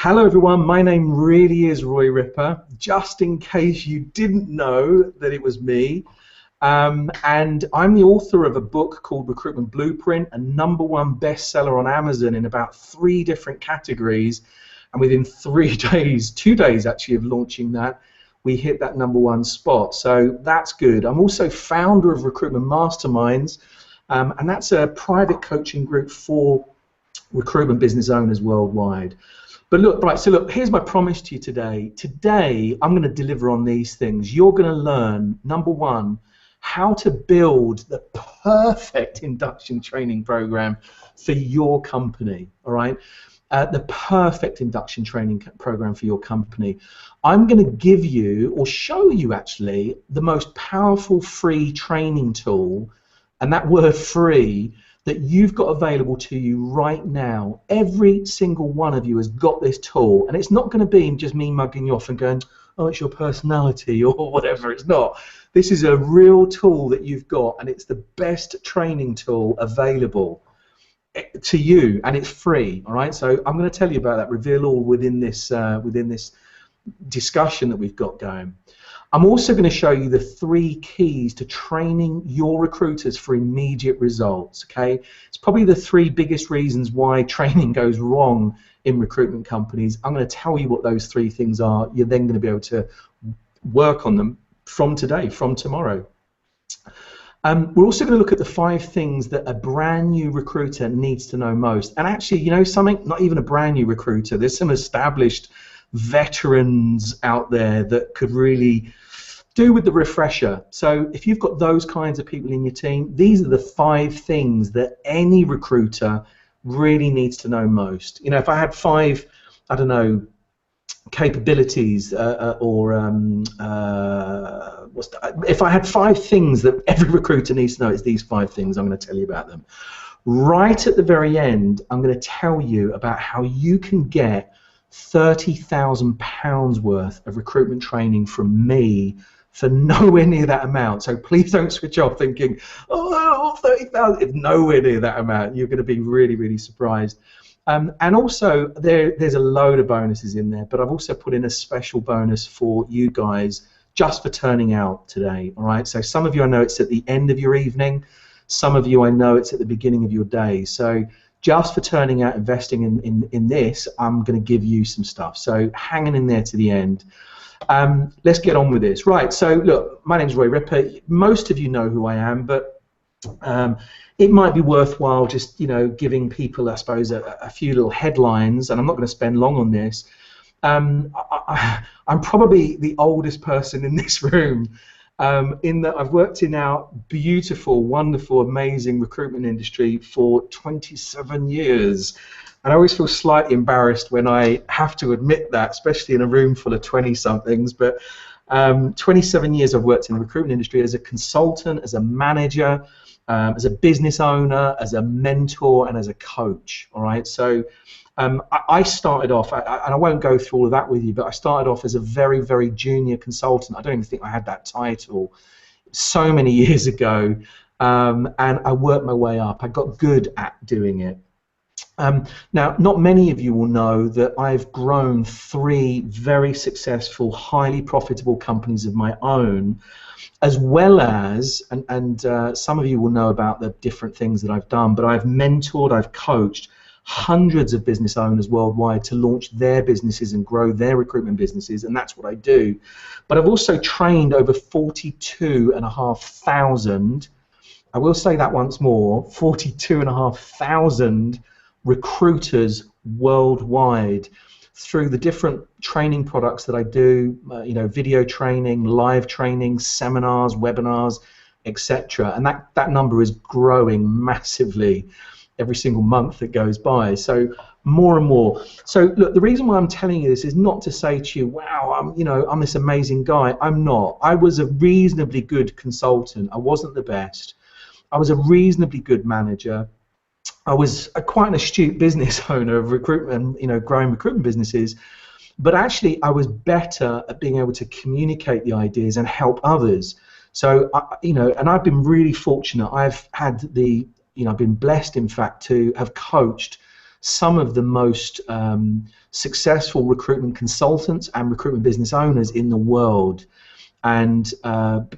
Hello everyone, my name really is Roy Ripper, just in case you didn't know that it was me. And I'm the author of a book called Recruitment Blueprint, a #1 bestseller on Amazon in about 3 different categories. And within 3 days, 2 days actually of launching that, we hit that #1 spot. So that's good. I'm also founder of Recruitment MasterMinds, and that's a private coaching group for recruitment business owners worldwide. But look, here's my promise to you today. Today, I'm going to deliver on these things. You're going to learn, #1, how to build the perfect induction training program for your company, all right? The perfect induction training program for your company. I'm going to give you, or show you actually, the most powerful free training tool, and that word free, that you've got available to you right now. Every single one of you has got this tool, and it's not going to be just me mugging you off and going, oh, it's your personality or whatever. It's not. This is a real tool that you've got, and it's the best training tool available to you, and it's free. All right. So I'm going to tell you about that. Reveal all within this discussion that we've got going. I'm also going to show you the 3 keys to training your recruiters for immediate results. Okay, it's probably the 3 biggest reasons why training goes wrong in recruitment companies. I'm going to tell you what those 3 things are. You're then going to be able to work on them from today, from tomorrow. We're also going to look at the 5 things that a brand new recruiter needs to know most. And actually, you know something? Not even a brand new recruiter. There's some established veterans out there that could really do with the refresher. So if you've got those kinds of people in your team, these are the 5 things that any recruiter really needs to know most. You know, if I had 5, I don't know, capabilities if I had 5 things that every recruiter needs to know, it's these 5 things. I'm going to tell you about them. Right at the very end, I'm going to tell you about how you can get £30,000 worth of recruitment training from me for nowhere near that amount. So please don't switch off thinking, oh, 30,000. It's nowhere near that amount. You're going to be really, really surprised. And also, there's a load of bonuses in there, but I've also put in a special bonus for you guys just for turning out today. All right. So some of you, I know it's at the end of your evening. Some of you, I know it's at the beginning of your day. So just for turning out, investing in this, I'm going to give you some stuff. So hanging in there to the end. Let's get on with this. Right, so look, my name's Roy Ripper. Most of you know who I am, but it might be worthwhile just, you know, giving people, I suppose, a few little headlines, and I'm not going to spend long on this. I'm probably the oldest person in this room, in that I've worked in our beautiful, wonderful, amazing recruitment industry for 27 years. And I always feel slightly embarrassed when I have to admit that, especially in a room full of 20-somethings. But 27 years I've worked in the recruitment industry as a consultant, as a manager, as a business owner, as a mentor, and as a coach. All right. So I started off, and I won't go through all of that with you, but I started off as a very, very junior consultant. I don't even think I had that title so many years ago, and I worked my way up. I got good at doing it. Now, not many of you will know that I've grown 3 very successful, highly profitable companies of my own, as well as, and some of you will know about the different things that I've done, but I've mentored, I've coached hundreds of business owners worldwide to launch their businesses and grow their recruitment businesses, and that's what I do. But I've also trained over 42,500, I will say that once more, 42,500 recruiters worldwide through the different training products that I do, you know, video training, live training, seminars, webinars, etc. And that number is growing massively every single month that goes by. So more and more. So look, the reason why I'm telling you this is not to say to you, wow, I'm this amazing guy. I'm not. I was a reasonably good consultant. I wasn't the best. I was a reasonably good manager. I was quite an astute business owner of recruitment, you know, growing recruitment businesses, but actually I was better at being able to communicate the ideas and help others. So, and I've been really fortunate. I've had I've been blessed, in fact, to have coached some of the most successful recruitment consultants and recruitment business owners in the world. And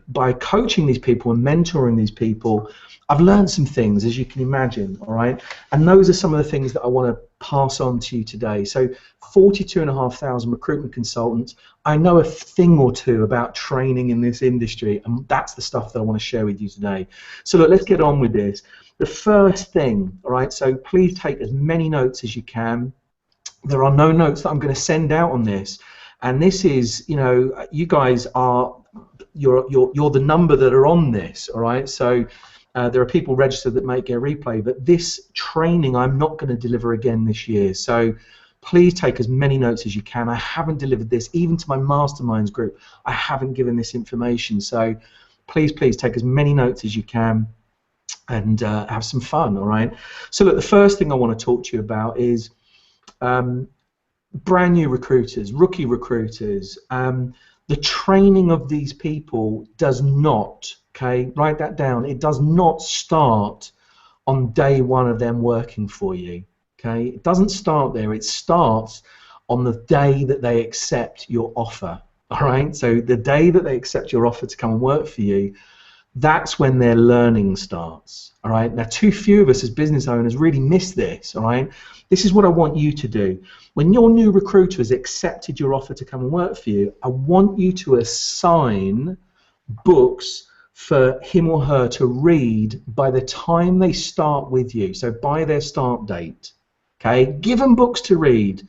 by coaching these people and mentoring these people, I've learned some things, as you can imagine, all right? And those are some of the things that I want to pass on to you today. So 42,500 recruitment consultants. I know a thing or two about training in this industry, and that's the stuff that I want to share with you today. So look, let's get on with this. The first thing, all right, so please take as many notes as you can. There are no notes that I'm going to send out on this. And this is, you know, you guys are, you're the number that are on this, all right? So there are people registered that may get a replay, but this training I'm not going to deliver again this year. So please take as many notes as you can. I haven't delivered this, even to my masterminds group. I haven't given this information. So please take as many notes as you can and have some fun, all right? So look, the first thing I want to talk to you about is brand new recruiters, rookie recruiters. The training of these people does not, okay, write that down, it does not start on day one of them working for you, okay? It doesn't start there, it starts on the day that they accept your offer, all right? So the day that they accept your offer to come and work for you, that's when their learning starts, all right? Now, too few of us as business owners really miss this, all right? This is what I want you to do. When your new recruiter has accepted your offer to come and work for you, I want you to assign books for him or her to read by the time they start with you, so by their start date, okay? Give them books to read.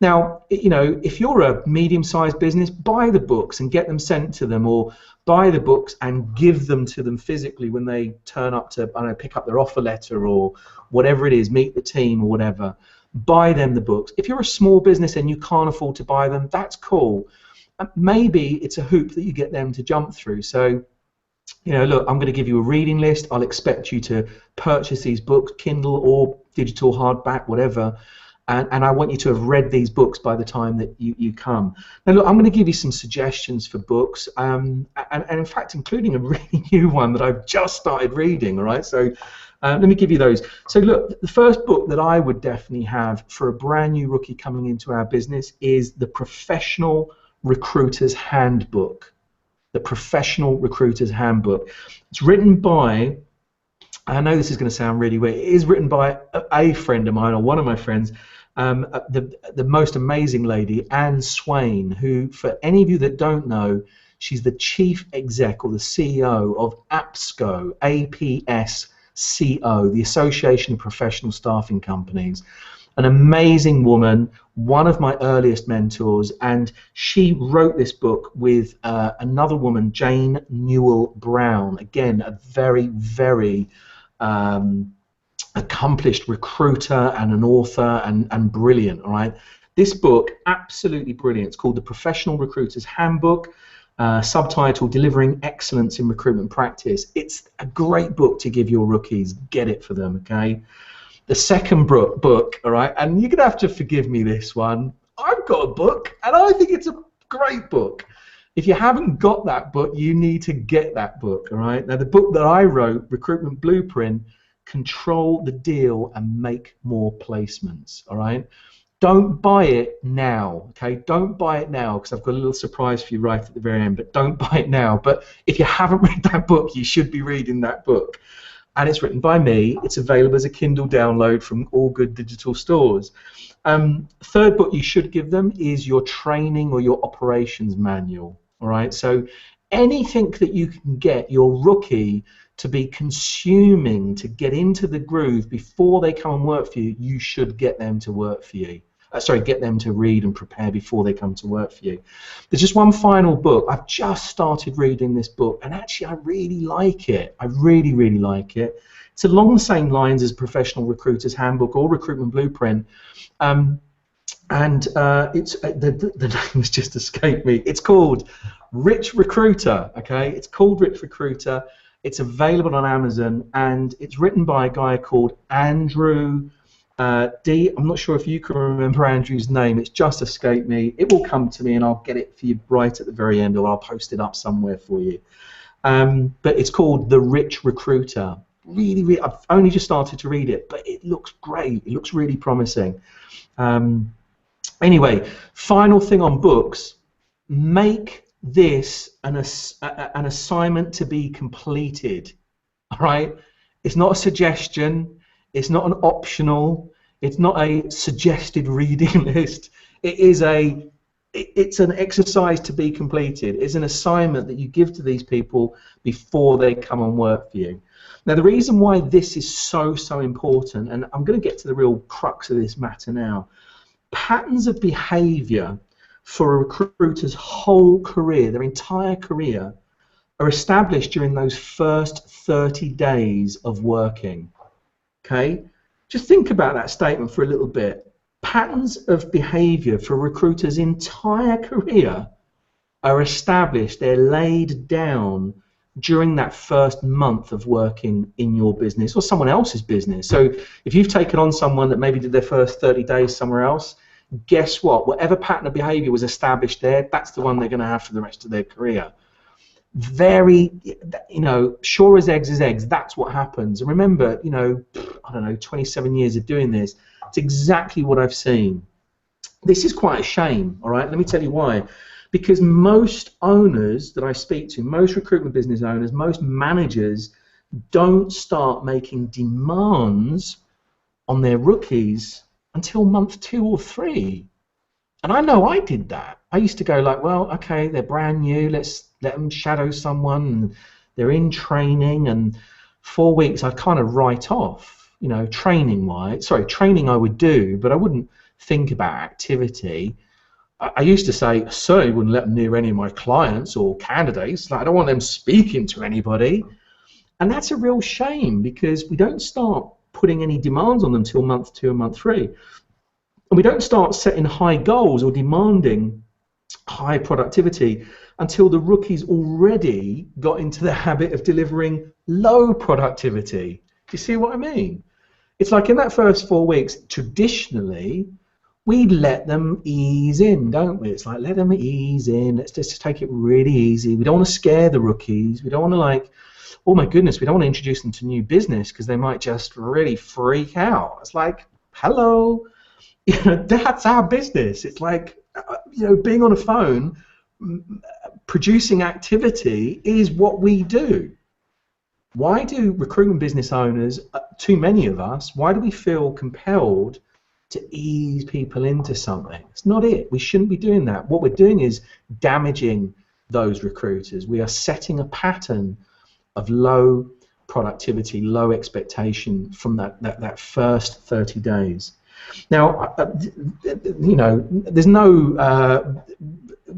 Now, you know, if you're a medium-sized business, buy the books and get them sent to them, or buy the books and give them to them physically when they turn up to, I don't know, pick up their offer letter or whatever it is, meet the team or whatever. Buy them the books. If you're a small business and you can't afford to buy them, that's cool. Maybe it's a hoop that you get them to jump through. So, you know, look, I'm going to give you a reading list. I'll expect you to purchase these books, Kindle or digital hardback, whatever. And I want you to have read these books by the time that you come. Now, look, I'm going to give you some suggestions for books, and in fact, including a really new one that I've just started reading, all right? So let me give you those. So look, the first book that I would definitely have for a brand new rookie coming into our business is The Professional Recruiter's Handbook. The Professional Recruiter's Handbook. It's written by, I know this is going to sound really weird, it is written by a friend of mine, or one of my friends, the most amazing lady, Anne Swain, who, for any of you that don't know, she's the chief exec or the CEO of APSCO, APSCO, the Association of Professional Staffing Companies. An amazing woman, one of my earliest mentors, and she wrote this book with another woman, Jane Newell Brown. Again, a very, very accomplished recruiter and an author and brilliant, all right? This book, absolutely brilliant. It's called The Professional Recruiter's Handbook, subtitled Delivering Excellence in Recruitment Practice. It's a great book to give your rookies. Get it for them, okay? The second book, all right, and you're going to have to forgive me this one. I've got a book, and I think it's a great book. If you haven't got that book, you need to get that book, all right? Now, the book that I wrote, Recruitment Blueprint, Control the Deal and Make More Placements, all right? Don't buy it now, okay? Don't buy it now, because I've got a little surprise for you right at the very end, but don't buy it now. But if you haven't read that book, you should be reading that book. And it's written by me. It's available as a Kindle download from all good digital stores. Third book you should give them is your training or your operations manual, all right? So anything that you can get your rookie to be consuming to get into the groove before they come and work for you, you should get them to work for you. Get them to read and prepare before they come to work for you. There's just one final book. I've just started reading this book, and actually I really like it. I really, really like it. It's along the same lines as Professional Recruiter's Handbook or Recruitment Blueprint, and it's the name has just escaped me. It's called Rich Recruiter. Okay, it's called Rich Recruiter. It's available on Amazon, and it's written by a guy called Andrew D. I'm not sure if you can remember Andrew's name. It's just escaped me. It will come to me, and I'll get it for you right at the very end, or I'll post it up somewhere for you. But it's called The Rich Recruiter. I've only just started to read it, but it looks great. It looks really promising. Anyway, final thing on books, make this an assignment to be completed, all right? It's not a suggestion, it's not an optional, it's not a suggested reading list. It's an exercise to be completed. It's an assignment that you give to these people before they come and work for you. Now, the reason why this is so important, and I'm going to get to the real crux of this matter now, patterns of behavior for a recruiter's whole career, their entire career, are established during those first 30 days of working. Okay? Just think about that statement for a little bit. Patterns of behavior for a recruiter's entire career are established, they're laid down during that first month of working in your business or someone else's business. So if you've taken on someone that maybe did their first 30 days somewhere else, guess what? Whatever pattern of behavior was established there, that's the one they're going to have for the rest of their career. Very, sure as eggs is eggs, that's what happens. And remember, I don't know, 27 years of doing this, it's exactly what I've seen. This is quite a shame, all right? Let me tell you why. Because most owners that I speak to, most recruitment business owners, most managers don't start making demands on their rookies until month 2 or 3. And I know I did that. I used to go like, well, okay, they're brand new, let's let them shadow someone, and they're in training, and 4 weeks I'd kind of write off, training I would do, but I wouldn't think about activity. I used to say, I certainly wouldn't let them near any of my clients or candidates. Like, I don't want them speaking to anybody. And that's a real shame, because we don't start putting any demands on them till month 2 and month 3. And we don't start setting high goals or demanding high productivity until the rookie's already got into the habit of delivering low productivity. Do you see what I mean? It's like in that first 4 weeks, traditionally, we let them ease in, don't we? It's like, let them ease in. Let's just take it really easy. We don't want to scare the rookies. We don't want to, like, oh my goodness, we don't want to introduce them to new business because they might just really freak out. It's like, hello, that's our business. It's like, being on a phone, producing activity is what we do. Why do recruitment business owners, too many of us, why do we feel compelled to ease people into something? It's not it. We shouldn't be doing that. What we're doing is damaging those recruiters. We are setting a pattern of low productivity, low expectation from that first 30 days. Now, there's no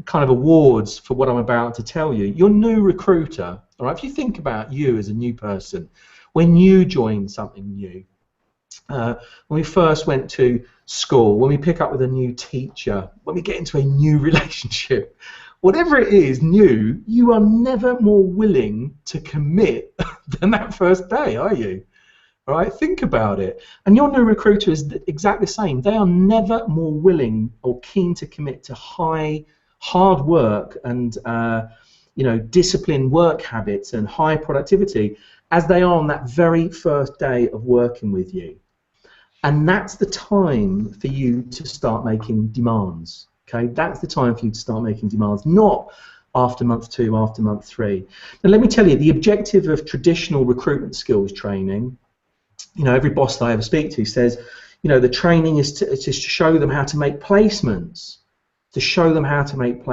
kind of awards for what I'm about to tell you. Your new recruiter, all right, if you think about you as a new person, when you join something new, when we first went to school, when we pick up with a new teacher, when we get into a new relationship, whatever it is new, you are never more willing to commit than that first day, are you? All right, think about it. And your new recruiter is exactly the same. They are never more willing or keen to commit to hard work and disciplined work habits and high productivity as they are on that very first day of working with you. And that's the time for you to start making demands. Okay, that's the time for you to start making demands, not after month 2, after month 3. Now, let me tell you, the objective of traditional recruitment skills training, every boss that I ever speak to says, the training is to show them how to make placements, and we show them how to make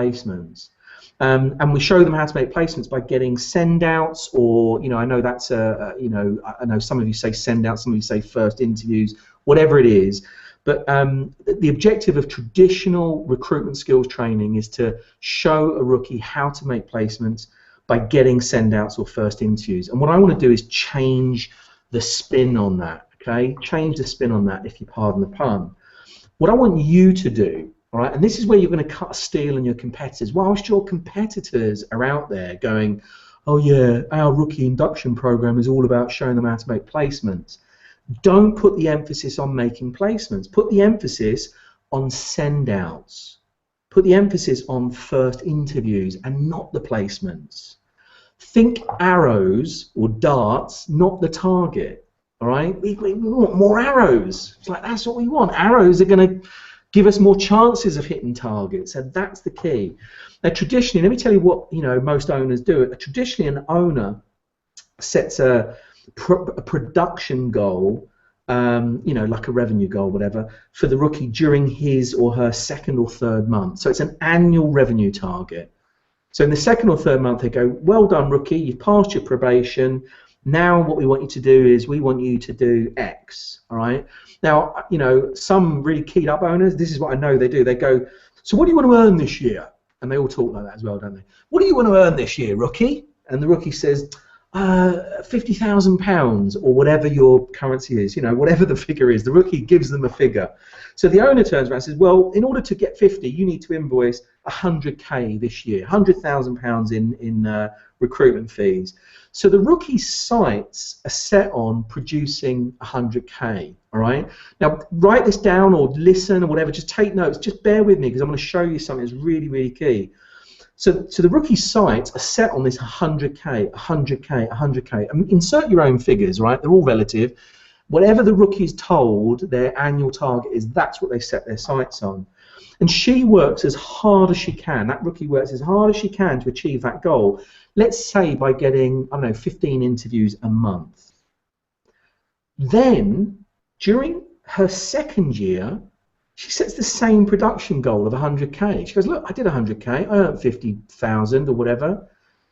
placements by getting send-outs, or I know that's I know some of you say send-outs, some of you say first interviews, whatever it is. But the objective of traditional recruitment skills training is to show a rookie how to make placements by getting send-outs or first interviews. And what I want to do is change the spin on that, okay? Change the spin on that, if you pardon the pun. What I want you to do, all right, and this is where you're going to cut a steal on your competitors. Whilst your competitors are out there going, oh yeah, our rookie induction program is all about showing them how to make placements. Don't put the emphasis on making placements. Put the emphasis on send-outs. Put the emphasis on first interviews and not the placements. think arrows or darts, not the target. All right, we want more arrows. It's like, that's what we want. Arrows are going to give us more chances of hitting targets, and that's the key. Now, traditionally, let me tell you what most owners do. Traditionally, an owner sets a production goal, like a revenue goal, whatever, for the rookie during his or her second or third month. So it's an annual revenue target. So in the second or third month, they go, well done, rookie, you've passed your probation. Now what we want you to do is we want you to do X, all right? Now, some really keyed up owners, this is what I know they do. They go, so what do you want to earn this year? And they all talk like that as well, don't they? What do you want to earn this year, rookie? And the rookie says, £50,000 or whatever your currency is, whatever the figure is. The rookie gives them a figure. So the owner turns around and says, well, in order to get 50, you need to invoice 100K this year, £100,000 in recruitment fees. So the rookie's sights are set on producing 100K, all right? Now, write this down or listen or whatever, just take notes, just bear with me because I'm going to show you something that's really, really key. So the rookie's sights are set on this 100K, 100K, 100K. I mean, insert your own figures, right? They're all relative. Whatever the rookie's told their annual target is, that's what they set their sights on. And she works as hard as she can. That rookie works as hard as she can to achieve that goal. Let's say by getting, 15 interviews a month. Then, during her second year, she sets the same production goal of 100K. She goes, look, I did 100K, I earned 50,000 or whatever,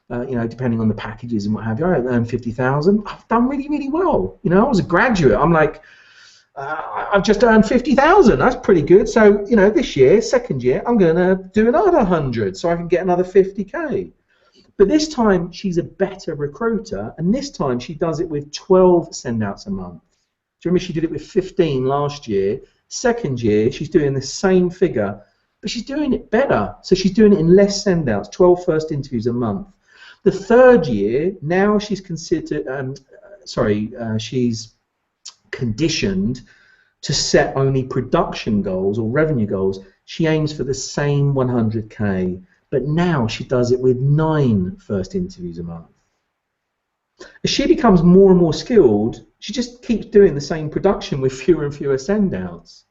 depending on the packages and what have you. I earned 50,000. I've done really, really well. I was a graduate. I'm like, I've just earned 50,000. That's pretty good. So, this year, second year, I'm going to do another 100 so I can get another 50K. But this time, she's a better recruiter, and this time she does it with 12 send-outs a month. Do you remember she did it with 15 last year? Second year, she's doing the same figure, but she's doing it better. So she's doing it in less send-outs, 12 first interviews a month. The third year, now she's she's conditioned to set only production goals or revenue goals. She aims for the same 100K, but now she does it with 9 first interviews a month. As she becomes more and more skilled, she just keeps doing the same production with fewer and fewer send-outs.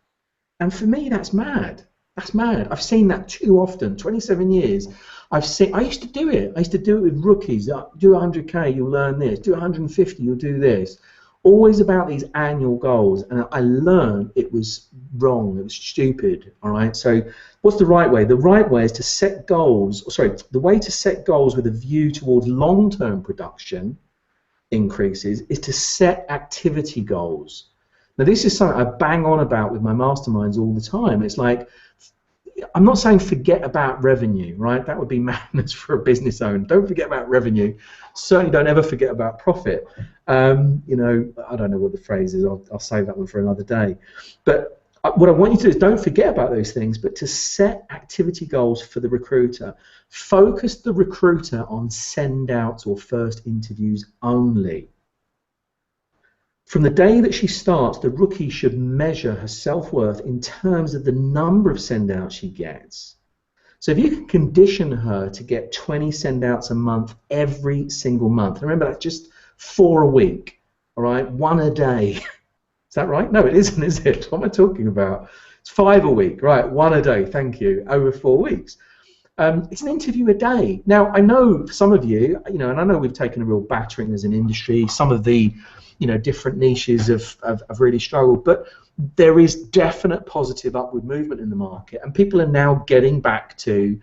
And for me, that's mad. That's mad. I've seen that too often. 27 years. I used to do it. I used to do it with rookies. Do 100K, you'll learn this. Do 150, you'll do this. Always about these annual goals. And I learned it was wrong. It was stupid. All right. So what's the right way? The right way is to set goals. The way to set goals with a view towards long-term production increases is to set activity goals. Now, this is something I bang on about with my masterminds all the time. It's like, I'm not saying forget about revenue, right? That would be madness for a business owner. Don't forget about revenue. Certainly don't ever forget about profit. I don't know what the phrase is. I'll save that one for another day. But what I want you to do is don't forget about those things, but to set activity goals for the recruiter. Focus the recruiter on send-outs or first interviews only. From the day that she starts, the rookie should measure her self-worth in terms of the number of send-outs she gets. So if you can condition her to get 20 send-outs a month every single month, remember that's just 4 a week, all right, 1 a day. Is that right? No, it isn't, is it? What am I talking about? It's 5 a week, right, 1 a day, thank you, over 4 weeks. It's an interview a day. Now, I know for some of you, and I know we've taken a real battering as an industry. Some of the different niches have really struggled, but there is definite positive upward movement in the market, and people are now getting back to,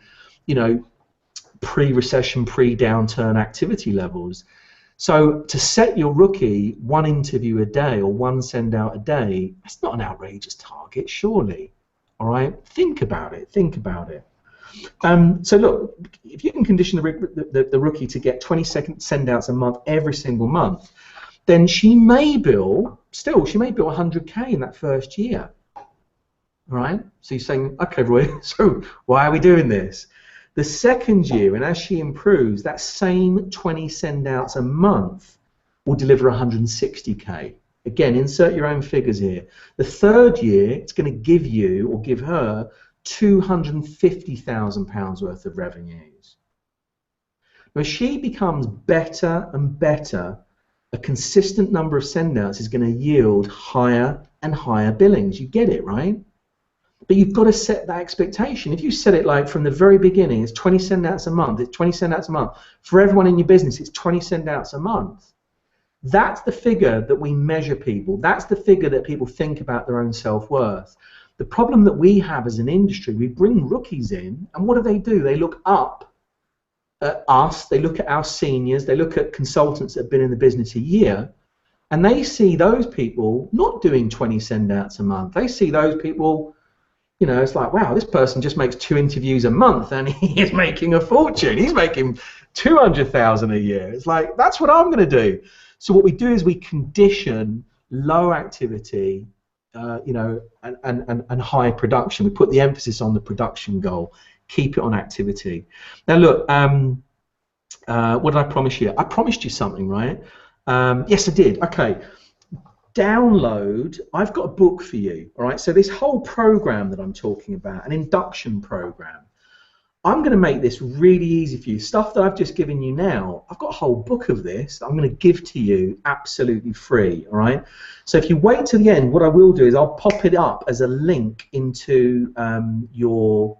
pre-recession, pre-downturn activity levels. So to set your rookie 1 interview a day or 1 send out a day, that's not an outrageous target, surely. All right, think about it. Think about it. So look, if you can condition the rookie to get 20 send outs a month every single month, then she may bill 100K in that first year. All right? So you're saying, okay, Roy, so why are we doing this? The second year, and as she improves, that same 20 send-outs a month will deliver 160K. Again, insert your own figures here. The third year, it's going to give you or give her £250,000 worth of revenues. As she becomes better and better, a consistent number of send outs is going to yield higher and higher billings. You get it, right? But you've got to set that expectation. If you set it like from the very beginning, it's 20 send outs a month, it's 20 send outs a month. For everyone in your business, it's 20 send outs a month. That's the figure that we measure people. That's the figure that people think about their own self-worth. The problem that we have as an industry, we bring rookies in, and what do? They look up at us, they look at our seniors, they look at consultants that have been in the business a year, and they see those people not doing 20 send outs a month. They see those people, you know, it's like, wow, this person just makes 2 interviews a month and he is making a fortune. He's making 200,000 a year. It's like, that's what I'm going to do. So what we do is we condition low activity, you know, and high production. We put the emphasis on the production goal. Keep it on activity. Now look, what did I promise you? I promised you something, right? Yes, I did. Okay. Download. I've got a book for you. All right. So this whole program that I'm talking about, an induction program, I'm going to make this really easy for you. Stuff that I've just given you now, I've got a whole book of this that I'm going to give to you absolutely free. All right. So if you wait till the end, what I will do is I'll pop it up as a link into your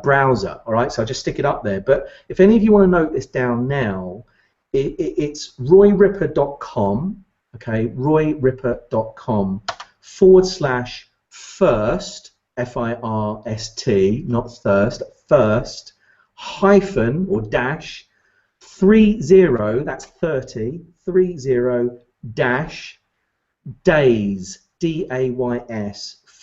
browser. All right. So I'll just stick it up there. But if any of you want to note this down now, it's royripper.com. Okay, royripper.com/first, F-I-R-S-T, not thirst, first, hyphen or dash, 30, that's 30, 30 dash, days, D-A-Y-S /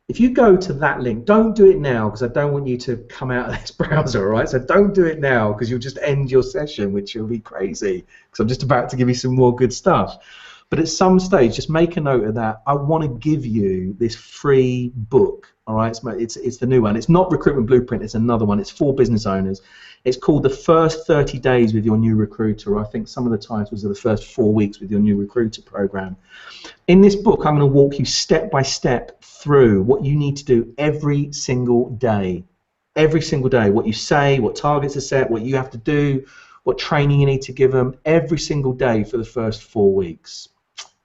If you go to that link, don't do it now because I don't want you to come out of this browser, all right? So don't do it now because you'll just end your session, which will be crazy because I'm just about to give you some more good stuff. But at some stage, just make a note of that. I want to give you this free book, all right? It's the new one. It's not Recruitment Blueprint. It's another one. It's for business owners. It's called The First 30 Days with Your New Recruiter, or I think some of the titles are The First 4 Weeks with Your New Recruiter program. In this book, I'm going to walk you step by step through what you need to do every single day. Every single day. What you say, what targets are set, what you have to do, what training you need to give them every single day for the first 4 weeks.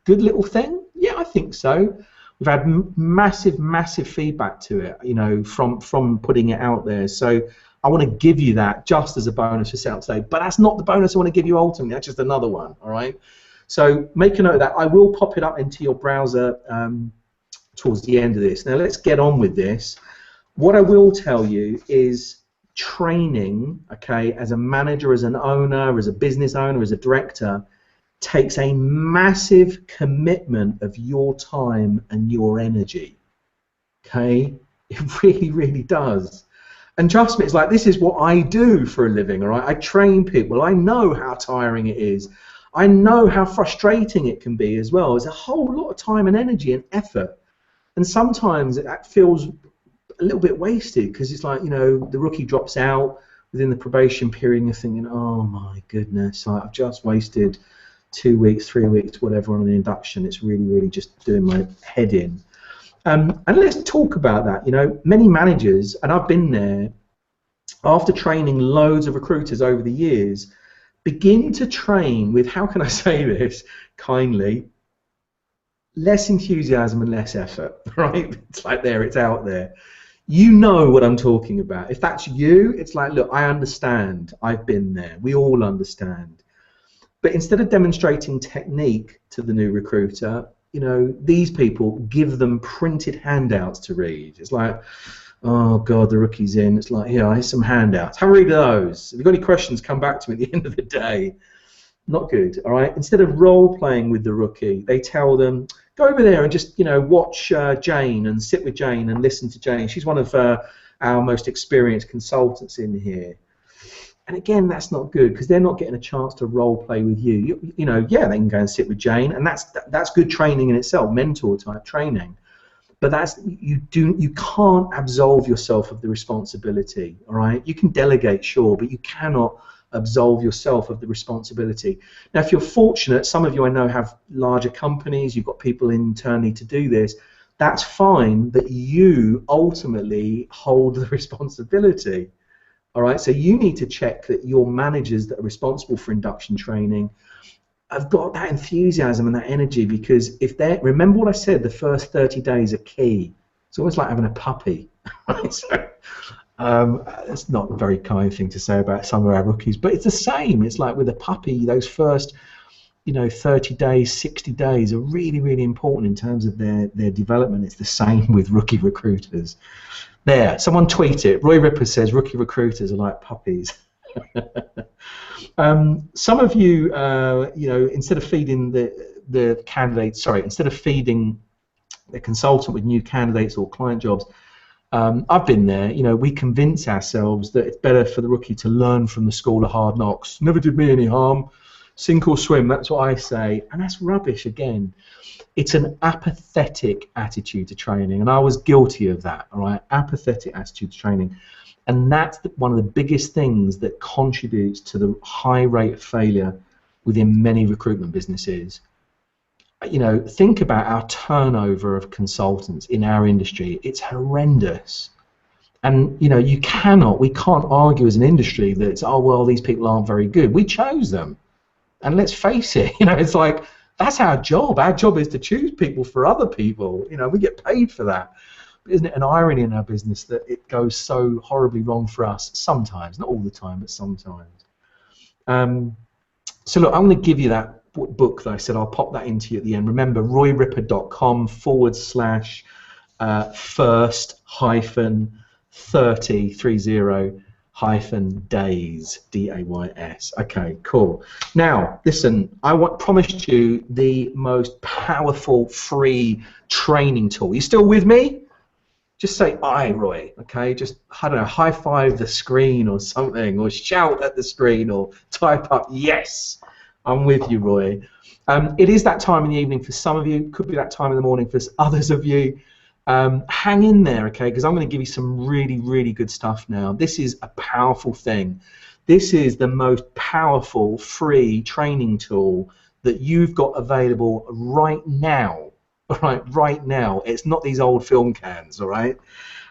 Good little thing? Yeah, I think so. We've had massive feedback to it, you know, from putting it out there. So I want to give you that just as a bonus for setup today. But that's not the bonus I want to give you ultimately. That's just another one, all right? So make a note of that. I will pop it up into your browser towards the end of this. Now let's get on with this. What I will tell you is training, okay, as a manager, as an owner, as a business owner, as a director, takes a massive commitment of your time and your energy, okay? It really does. And trust me, it's like, this is what I do for a living, all right? I train people. I know how tiring it is. I know how frustrating it can be as well. There's a whole lot of time and energy and effort. And sometimes it feels a little bit wasted because it's like, you know, the rookie drops out within the probation period and you're thinking, oh my goodness, I've just wasted 2 weeks, 3 weeks, whatever on an induction. It's really just doing my head in. And let's talk about that. You know, many managers, and I've been there, after training loads of recruiters over the years, begin to train with, how can I say this kindly, less enthusiasm and less effort, right? It's like there, it's out there. You know what I'm talking about. If that's you, it's like, look, I understand. I've been there. We all understand. But instead of demonstrating technique to the new recruiter, you know, these people give them printed handouts to read. It's like, oh God, the rookie's in. It's like, here, here's some handouts. Have a read of those. If you've got any questions, come back to me at the end of the day. Not good, all right? Instead of role-playing with the rookie, they tell them, go over there and just, you know, watch Jane and sit with Jane and listen to Jane. She's one of our most experienced consultants in here. And again, that's not good because they're not getting a chance to role play with you. You know, yeah, they can go and sit with Jane, and that's good training in itself, mentor type training. But that's you can't absolve yourself of the responsibility. All right, you can delegate, sure, but you cannot absolve yourself of the responsibility. Now, if you're fortunate, some of you I know have larger companies, you've got people internally to do this. That's fine, but you ultimately hold the responsibility. All right, so you need to check that your managers that are responsible for induction training have got that enthusiasm and that energy, because if they remember what I said, the first 30 days are key. It's almost like having a puppy. Right? So, it's not a very kind thing to say about some of our rookies, but it's the same. It's like with a puppy, those first 30 days, 60 days are really, really important in terms of their development. It's the same with rookie recruiters. There, someone tweet it. Roy Ripper says rookie recruiters are like puppies. Some of you, instead of feeding the candidates, instead of feeding the consultant with new candidates or client jobs, I've been there. We convince ourselves that it's better for the rookie to learn from the school of hard knocks. Never did me any harm. Sink or swim, that's what I say, and that's rubbish again. It's an apathetic attitude to training, and I was guilty of that, all right? Apathetic attitude to training, and that's one of the biggest things that contributes to the high rate of failure within many recruitment businesses. Think about our turnover of consultants in our industry. It's horrendous. And we can't argue as an industry that it's, oh well, these people aren't very good. We chose them. And let's face it, it's like, that's our job. Our job is to choose people for other people. We get paid for that. But isn't it an irony in our business that it goes so horribly wrong for us sometimes, not all the time, but sometimes. So look, I'm going to give you that book that I said. I'll pop that into you at the end. Remember, royripper.com/first-30 days. Okay, cool. Now, listen, promised you the most powerful free training tool. You still with me? Just say "I, Roy." Okay, just I don't know, high five the screen or something, or shout at the screen, or type up "Yes, I'm with you, Roy." It is that time in the evening for some of you. Could be that time in the morning for others of you. Hang in there, okay, because I'm going to give you some really, really good stuff now. This is a powerful thing. This is the most powerful free training tool that you've got available right now. All right, right now. It's not these old film cans, all right?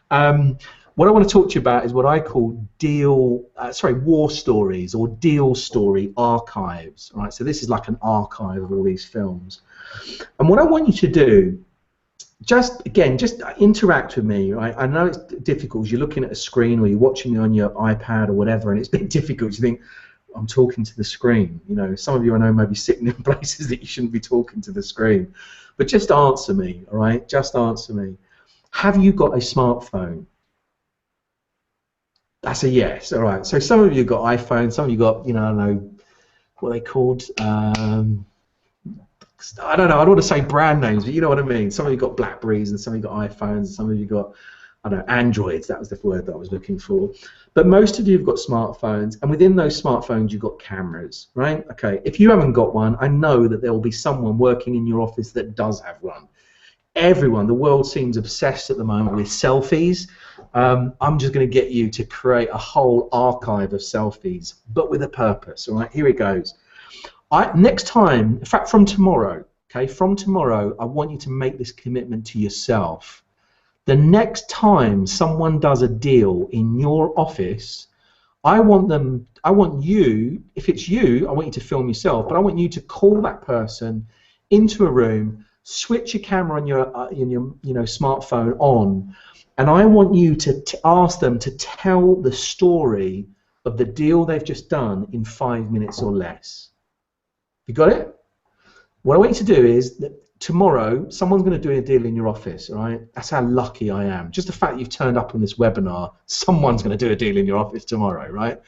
What I want to talk to you about is what I call war stories or deal story archives. All right, so this is like an archive of all these films. And what I want you to do, just interact with me, right? I know it's difficult. You're looking at a screen or you're watching me on your iPad or whatever, and it's a bit difficult. You think, I'm talking to the screen. Some of you I know may be sitting in places that you shouldn't be talking to the screen. But just answer me, all right? Just answer me. Have you got a smartphone? That's a yes, all right. So some of you got iPhones, some of you got, I don't know, what are they called? I don't know, I don't want to say brand names, but you know what I mean. Some of you got Blackberries and some of you got iPhones, and some of you got, I don't know, Androids. That was the word that I was looking for. But most of you have got smartphones, and within those smartphones you've got cameras, right? Okay, if you haven't got one, I know that there will be someone working in your office that does have one. Everyone, the world seems obsessed at the moment with selfies. I'm just going to get you to create a whole archive of selfies, but with a purpose, all right? Here it goes. Next time, in fact, from tomorrow, okay, from tomorrow, I want you to make this commitment to yourself. The next time someone does a deal in your office, I want you, if it's you, I want you to film yourself, but I want you to call that person into a room, switch your camera on your smartphone on, and I want you to ask them to tell the story of the deal they've just done in 5 minutes or less. You got it? What I want you to do is that tomorrow someone's going to do a deal in your office, all right? That's how lucky I am. Just the fact that you've turned up on this webinar, someone's going to do a deal in your office tomorrow, right?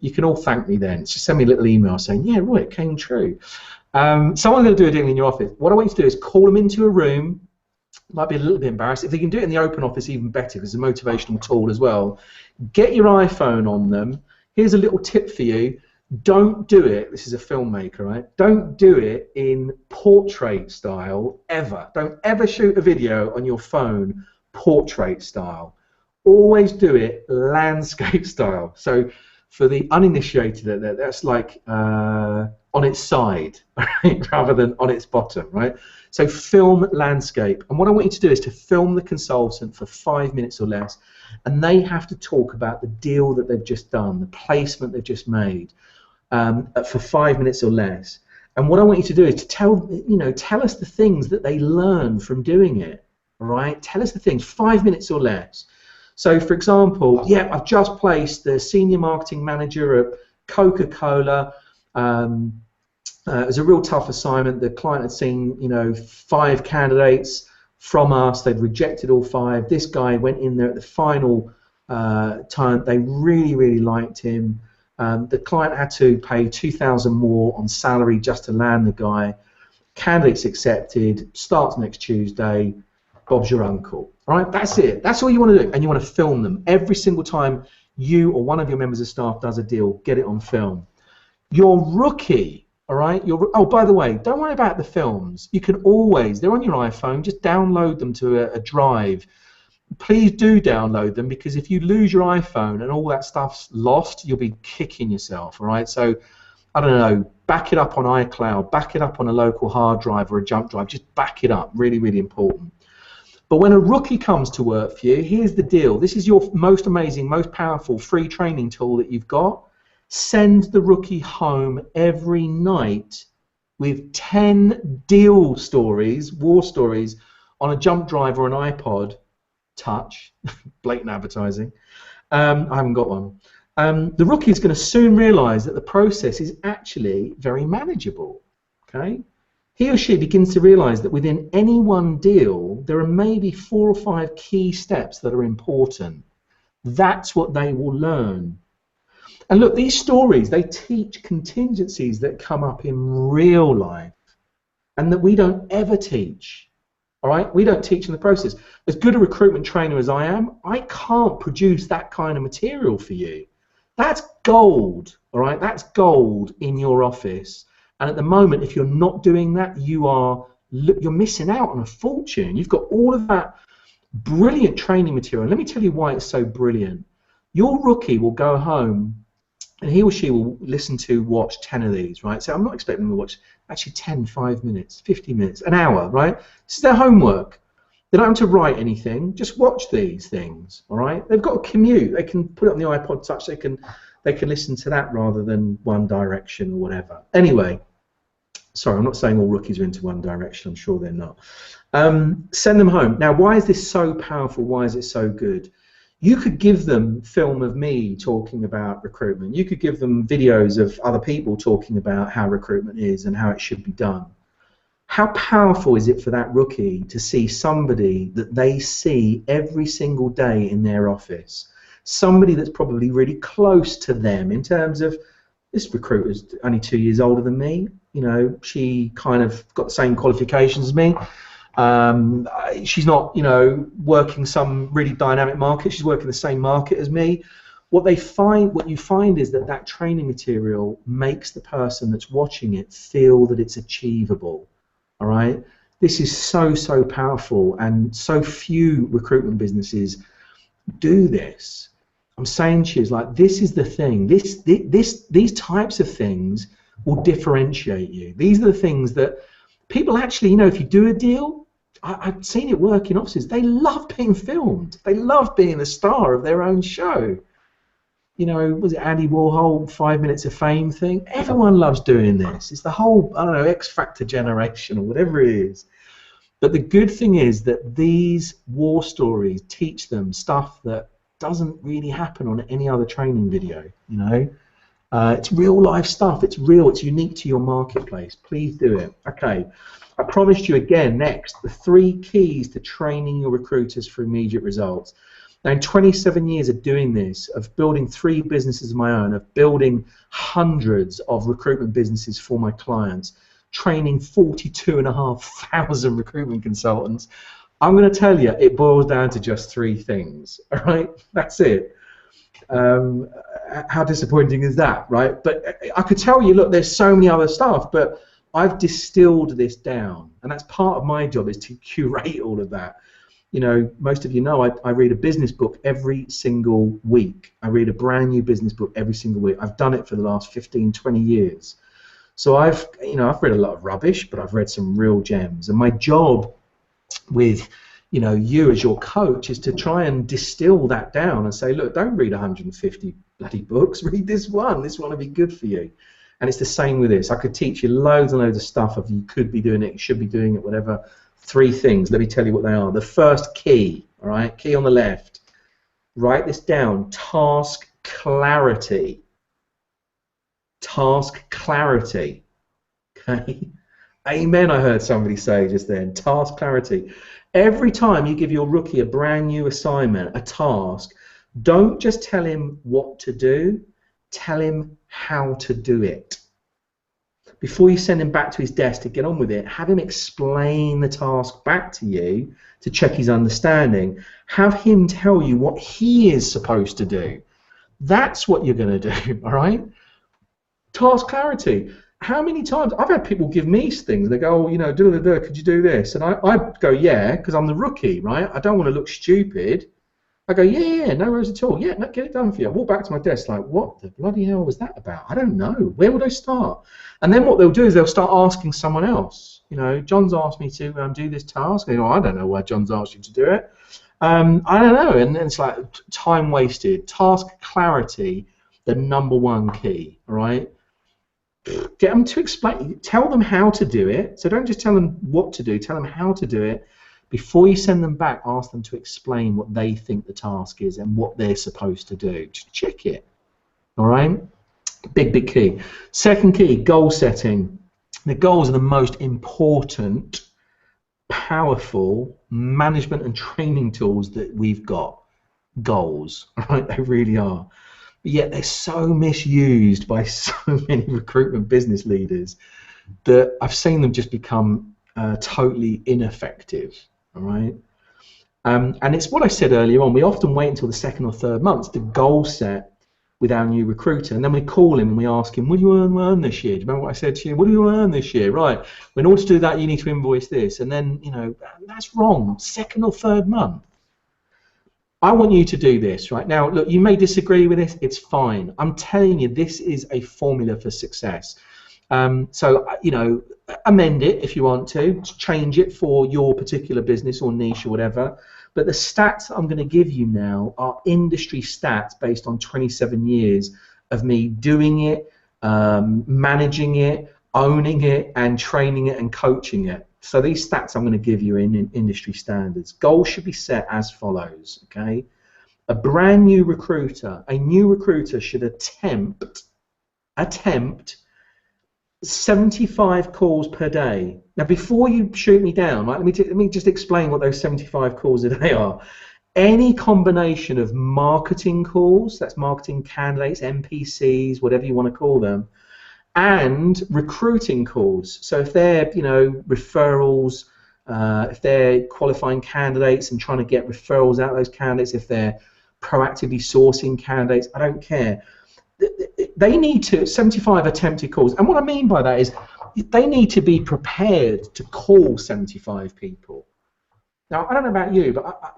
You can all thank me then. Just send me a little email saying, yeah, Roy, it came true. Someone's going to do a deal in your office. What I want you to do is call them into a room. Might be a little bit embarrassed. If they can do it in the open office, even better, because it's a motivational tool as well. Get your iPhone on them. Here's a little tip for you. Don't do it, this is a filmmaker, right? Don't do it in portrait style ever. Don't ever shoot a video on your phone portrait style. Always do it landscape style. So For the uninitiated, that's like on its side, right? Rather than on its bottom, right? So film landscape. And what I want you to do is to film the consultant for 5 minutes or less, and they have to talk about the deal that they've just done, the placement they've just made, for 5 minutes or less. And what I want you to do is to tell us the things that they learn from doing it, all right? Tell us the things, 5 minutes or less. So, for example, yeah, I've just placed the senior marketing manager at Coca-Cola. It was a real tough assignment. The client had seen, 5 candidates from us. They'd rejected all 5. This guy went in there at the final time. They really, really liked him. The client had to pay $2,000 more on salary just to land the guy. Candidates accepted. Starts next Tuesday. Bob's your uncle. All right, that's it. That's all you want to do, and you want to film them every single time you or one of your members of staff does a deal. Get it on film. Your rookie, all right. Oh, by the way, don't worry about the films. You can always, they're on your iPhone. Just download them to a drive. Please do download them, because if you lose your iPhone and all that stuff's lost, you'll be kicking yourself. All right. So, I don't know. Back it up on iCloud. Back it up on a local hard drive or a jump drive. Just back it up. Really, really important. But when a rookie comes to work for you, here's the deal. This is your most amazing, most powerful free training tool that you've got. Send the rookie home every night with 10 deal stories, war stories, on a jump drive or an iPod Touch. Blatant advertising. I haven't got one. The rookie is going to soon realize that the process is actually very manageable. Okay? He or she begins to realize that within any one deal, there are maybe 4 or 5 key steps that are important. That's what they will learn. And look, these stories, they teach contingencies that come up in real life and that we don't ever teach. All right? We don't teach in the process. As good a recruitment trainer as I am, I can't produce that kind of material for you. That's gold, all right? That's gold in your office. And at the moment, if you're not doing that, you're missing out on a fortune. You've got all of that brilliant training material. And let me tell you why it's so brilliant. Your rookie will go home and he or she will watch 10 of these, right? So I'm not expecting them to watch actually 10, 5 minutes, 50 minutes, an hour, right? This is their homework. They don't have to write anything. Just watch these things, all right? They've got a commute. They can put it on the iPod Touch. They can listen to that rather than One Direction or whatever. Anyway, sorry, I'm not saying all rookies are into One Direction. I'm sure they're not. Send them home. Now, why is this so powerful? Why is it so good? You could give them film of me talking about recruitment. You could give them videos of other people talking about how recruitment is and how it should be done. How powerful is it for that rookie to see somebody that they see every single day in their office? Somebody that's probably really close to them in terms of, this recruiter's only 2 years older than me. She kind of got the same qualifications as me. She's not, working some really dynamic market. She's working the same market as me. What you find is that training material makes the person that's watching it feel that it's achievable. All right. This is so, so powerful, and so few recruitment businesses do this. I'm saying to you, it's like, this is the thing. These types of things will differentiate you. These are the things that people actually, if you do a deal, I've seen it work in offices. They love being filmed. They love being the star of their own show. Was it Andy Warhol 5 Minutes of Fame thing? Everyone loves doing this. It's the whole, I don't know, X Factor generation or whatever it is. But the good thing is that these war stories teach them stuff that doesn't really happen on any other training video. It's real life stuff. It's real. It's unique to your marketplace. Please do it. Okay. I promised you again next, the 3 keys to training your recruiters for immediate results. Now, in 27 years of doing this, of building 3 businesses of my own, of building hundreds of recruitment businesses for my clients, training 42,500 recruitment consultants, I'm going to tell you, it boils down to just 3 things. All right, that's it. How disappointing is that, right? But I could tell you, look, there's so many other stuff, but I've distilled this down, and that's part of my job, is to curate all of that. You know, most of you know I read a business book every single week. I read a brand new business book every single week. I've done it for the last 15, 20 years. So I've read a lot of rubbish, but I've read some real gems. And my job with you as your coach is to try and distill that down and say, look, don't read 150 bloody books, read this one will be good for you. And it's the same with this. I could teach you loads and loads of stuff of you could be doing it, you should be doing it, whatever. 3 things, let me tell you what they are. The first key, all right, key on the left, write this down, task clarity. Task clarity, okay? Amen, I heard somebody say just then, task clarity. Every time you give your rookie a brand new assignment, a task, don't just tell him what to do, tell him how to do it. Before you send him back to his desk to get on with it, have him explain the task back to you to check his understanding. Have him tell you what he is supposed to do. That's what you're going to do, all right? Task clarity. How many times? I've had people give me things. They go, oh, could you do this? And I go, yeah, because I'm the rookie, right? I don't want to look stupid. I go, yeah, no worries at all. Yeah, no, get it done for you. I walk back to my desk like, what the bloody hell was that about? I don't know. Where would I start? And then what they'll do is they'll start asking someone else. John's asked me to do this task. I go, I don't know why John's asked you to do it. I don't know. And it's like time wasted. Task clarity, the #1 key, all right? Get them to explain. Tell them how to do it. So don't just tell them what to do. Tell them how to do it. Before you send them back, ask them to explain what they think the task is and what they're supposed to do. Just check it. All right? Big key. Second key, goal setting. The goals are the most important, powerful management and training tools that we've got. Goals, right? They really are. But yet they're so misused by so many recruitment business leaders that I've seen them just become totally ineffective. All right, and it's what I said earlier on. We often wait until the 2nd or 3rd month to goal set with our new recruiter, and then we call him and we ask him, "What do you earn this year?" Do you remember what I said to you? What do you earn this year? Right. Well, in order to do that, you need to invoice this, and then that's wrong. 2nd or 3rd month. I want you to do this right now. Look, you may disagree with this. It's fine. I'm telling you, this is a formula for success. So amend it if you want to, change it for your particular business or niche or whatever. But the stats I'm going to give you now are industry stats based on 27 years of me doing it, managing it, owning it, and training it and coaching it. So these stats I'm going to give you in industry standards. Goals should be set as follows, okay? A brand new recruiter, should attempt 75 calls per day. Now, before you shoot me down, right, let me just explain what those 75 calls a day are. Any combination of marketing calls, that's marketing candidates, NPCs, whatever you want to call them, and recruiting calls. So if they're, referrals, if they're qualifying candidates and trying to get referrals out of those candidates, if they're proactively sourcing candidates, I don't care. They need to 75 attempted calls, and what I mean by that is they need to be prepared to call 75 people. Now, I don't know about you, but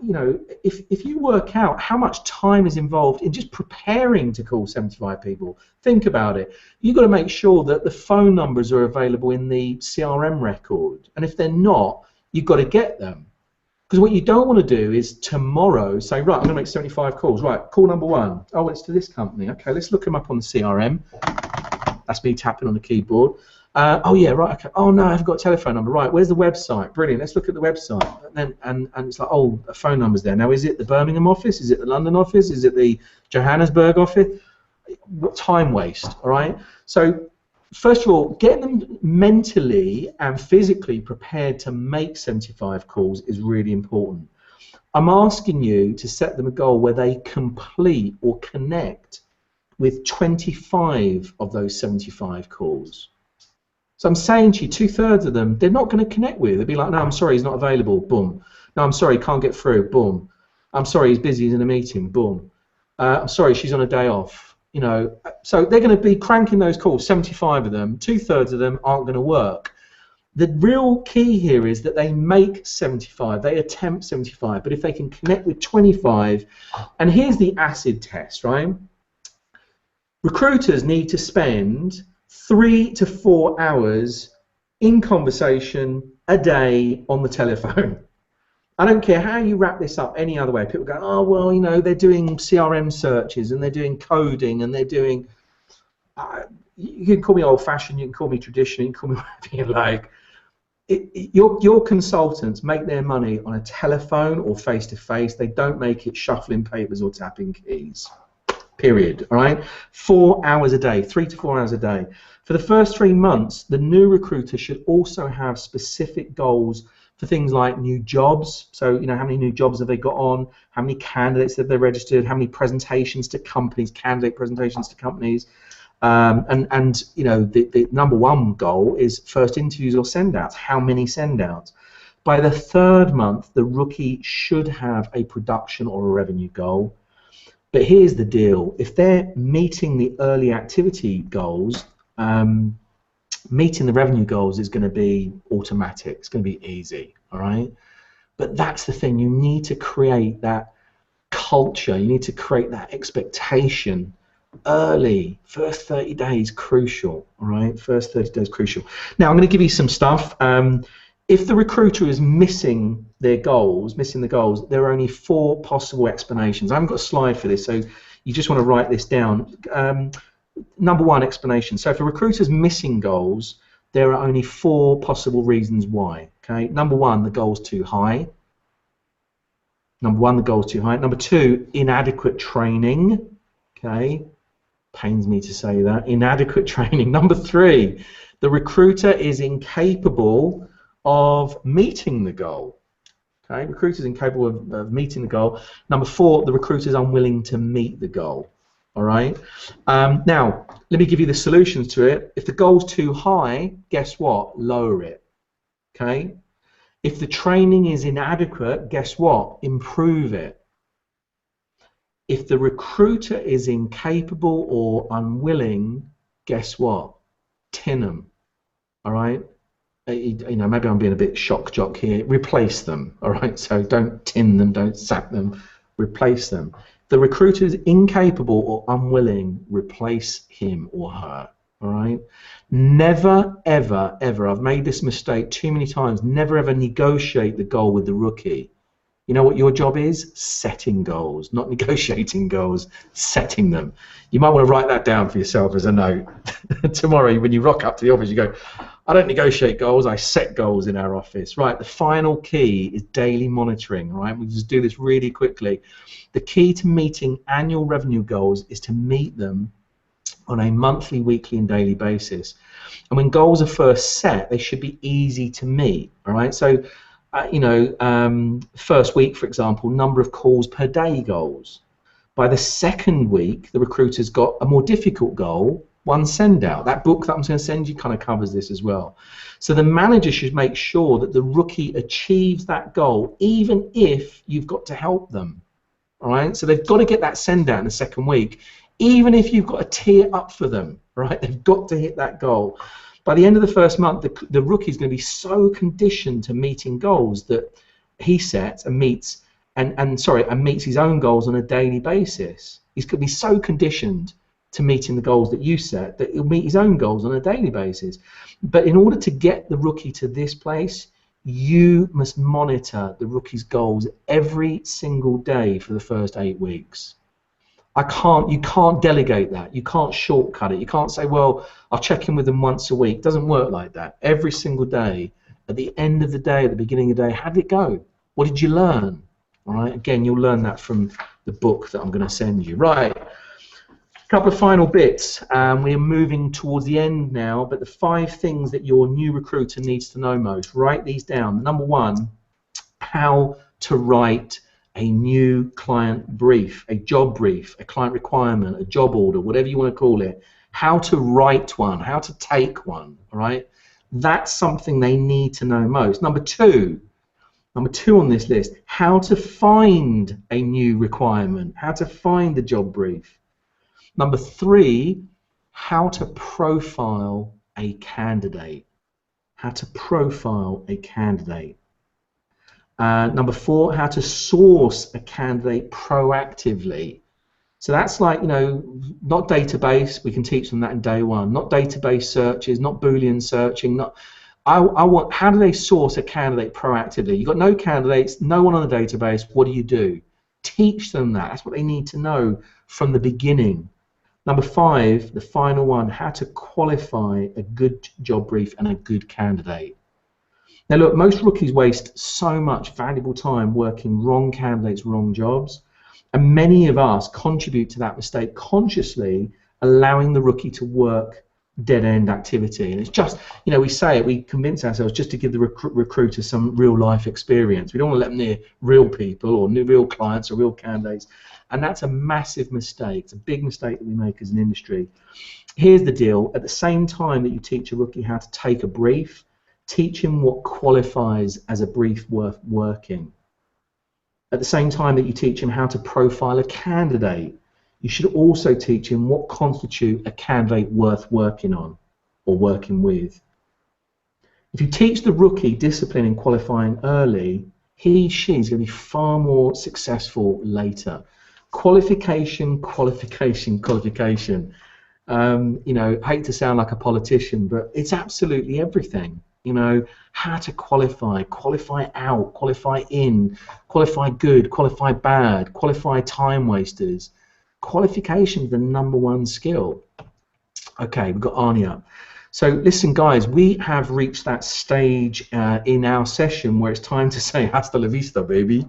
if you work out how much time is involved in just preparing to call 75 people, think about it. You've got to make sure that the phone numbers are available in the CRM record, and if they're not, you've got to get them. Because what you don't want to do is tomorrow say, right, I'm going to make 75 calls. Right, call number 1. Oh, it's to this company. Okay, let's look them up on the CRM. That's me tapping on the keyboard. Oh yeah, right. Okay. Oh no, I've got a telephone number. Right, where's the website? Brilliant. Let's look at the website. And it's like, oh, a phone number's there. Now, is it the Birmingham office? Is it the London office? Is it the Johannesburg office? What time waste? All right. So first of all, get them mentally and physically prepared to make 75 calls is really important. I'm asking you to set them a goal where they complete or connect with 25 of those 75 calls. So I'm saying to you, 2/3 of them, they're not going to connect with. They'll be like, no, I'm sorry, he's not available. Boom. No, I'm sorry, can't get through. Boom. I'm sorry, he's busy, he's in a meeting. Boom. I'm sorry, she's on a day off. So they're going to be cranking those calls, 75 of them. 2/3 of them aren't going to work. The real key here is that they make 75, they attempt 75, but if they can connect with 25, and here's the acid test, right? Recruiters need to spend 3 to 4 hours in conversation a day on the telephone. I don't care how you wrap this up any other way. People go, oh, well, you know, they're doing CRM searches and they're doing coding and they're doing, you can call me old-fashioned, you can call me traditional, you can call me whatever you like. Your consultants make their money on a telephone or face-to-face. They don't make it shuffling papers or tapping keys. Period. All right. 4 hours a day, 3 to 4 hours a day. For the first 3 months, the new recruiter should also have specific goals for things like new jobs. So, you know, how many new jobs have they got on? How many candidates have they registered? How many presentations to companies, candidate presentations to companies? And you know, the number one goal is first interviews or send-outs. How many send-outs? By the 3rd month, the rookie should have a production or a revenue goal. But here's the deal: if they're meeting the early activity goals, meeting the revenue goals is going to be automatic. It's going to be easy, all right? But that's the thing. You need to create that culture. You need to create that expectation early. First 30 days crucial, all right? First 30 days crucial. Now I'm going to give you some stuff. If the recruiter is missing their goals, missing the goals, there are only 4 possible explanations. I haven't got a slide for this, so you just want to write this down. Number 1 explanation. So if a recruiter's missing goals, there are only 4 possible reasons why. Okay. Number 1, the goal's too high. Number 1, the goal's too high. Number 2, inadequate training. Okay. Pains me to say that. Inadequate training. Number 3, the recruiter is incapable of meeting the goal. Okay, recruiter is incapable of meeting the goal. Number 4, the recruiter is unwilling to meet the goal. All right. Now, let me give you the solutions to it. If the goal's too high, guess what? Lower it. Okay. If the training is inadequate, guess what? Improve it. If the recruiter is incapable or unwilling, guess what? Tin them. All right. You know, maybe I'm being a bit shock jock here. Replace them. All right. So don't tin them, don't sack them. Replace them. If the recruiter is incapable or unwilling, replace him or her. All right. Never, ever, ever. I've made this mistake too many times. Never, ever negotiate the goal with the rookie. You know what your job is? Setting goals, not negotiating goals, setting them. You might want to write that down for yourself as a note. Tomorrow when you rock up to the office, you go, I don't negotiate goals, I set goals in our office. Right, the final key is daily monitoring, right? We'll just do this really quickly. The key to meeting annual revenue goals is to meet them on a monthly, weekly, and daily basis. And when goals are first set, they should be easy to meet, all right? So, you know, first week, for example, number of calls per day goals. By the 2nd week, the recruiter's got a more difficult goal, 1 send out. That book that I'm going to send you kind of covers this as well. So the manager should make sure that the rookie achieves that goal, even if you've got to help them. All right, so they've got to get that send out in the 2nd week, even if you've got to tee it up for them. Right, they've got to hit that goal. By the end of the 1st month, the rookie is going to be so conditioned to meeting goals that he sets and meets and meets his own goals on a daily basis. He's going to be so conditioned to meeting the goals that you set that he'll meet his own goals on a daily basis. But in order to get the rookie to this place, you must monitor the rookie's goals every single day for the first 8 weeks. You can't delegate that. You can't shortcut it. You can't say, well, I'll check in with them once a week. It doesn't work like that. Every single day, at the end of the day, at the beginning of the day, how did it go? What did you learn? All right. Again, you'll learn that from the book that I'm going to send you. Right. A couple of final bits. We're moving towards the end now, but the 5 things that your new recruiter needs to know most. Write these down. Number 1, how to write a new client brief, a job brief, a client requirement, a job order, whatever you want to call it. How to write one, how to take one, all right? That's something they need to know most. Number two on this list, how to find a new requirement, how to find a job brief. Number 3, how to profile a candidate. how to profile a candidate. Number 4, how to source a candidate proactively. So that's like, you know, not database, we can teach them that in day one, not database searches, not Boolean searching, not, I want, how do they source a candidate proactively? You've got no candidates, no one on the database, what do? Teach them that, that's what they need to know from the beginning. Number 5, the final one, how to qualify a good job brief and a good candidate. Now look, most rookies waste so much valuable time working wrong candidates, wrong jobs, and many of us contribute to that mistake consciously, allowing the rookie to work dead-end activity. And it's just, you know, we say it, we convince ourselves just to give the recruiter some real-life experience. We don't want to let them near real people or real clients or real candidates, and that's a massive mistake. It's a big mistake that we make as an industry. Here's the deal. At the same time that you teach a rookie how to take a brief, teach him what qualifies as a brief worth working. At the same time that you teach him how to profile a candidate, you should also teach him what constitutes a candidate worth working on or working with. If you teach the rookie discipline in qualifying early, she is going to be far more successful later. Qualification, qualification, qualification. You know, I hate to sound like a politician, but it's absolutely everything. You know, how to qualify out, qualify in, qualify good, qualify bad, qualify time wasters. Qualification is the #1 skill. Okay, we've got Arnie up. So listen, guys, we have reached that stage in our session where it's time to say hasta la vista, baby.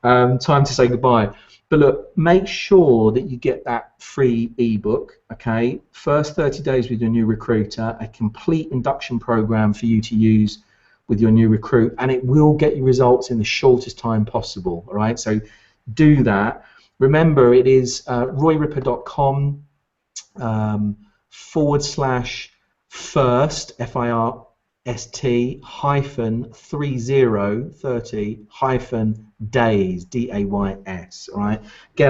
Time to say goodbye. But look, make sure that you get that free ebook, okay? First 30 days with your new recruiter, a complete induction program for you to use with your new recruit, and it will get you results in the shortest time possible, all right? So do that. Remember, it is royripper.com /first, FIRST -30 days, DAYS, all right? Get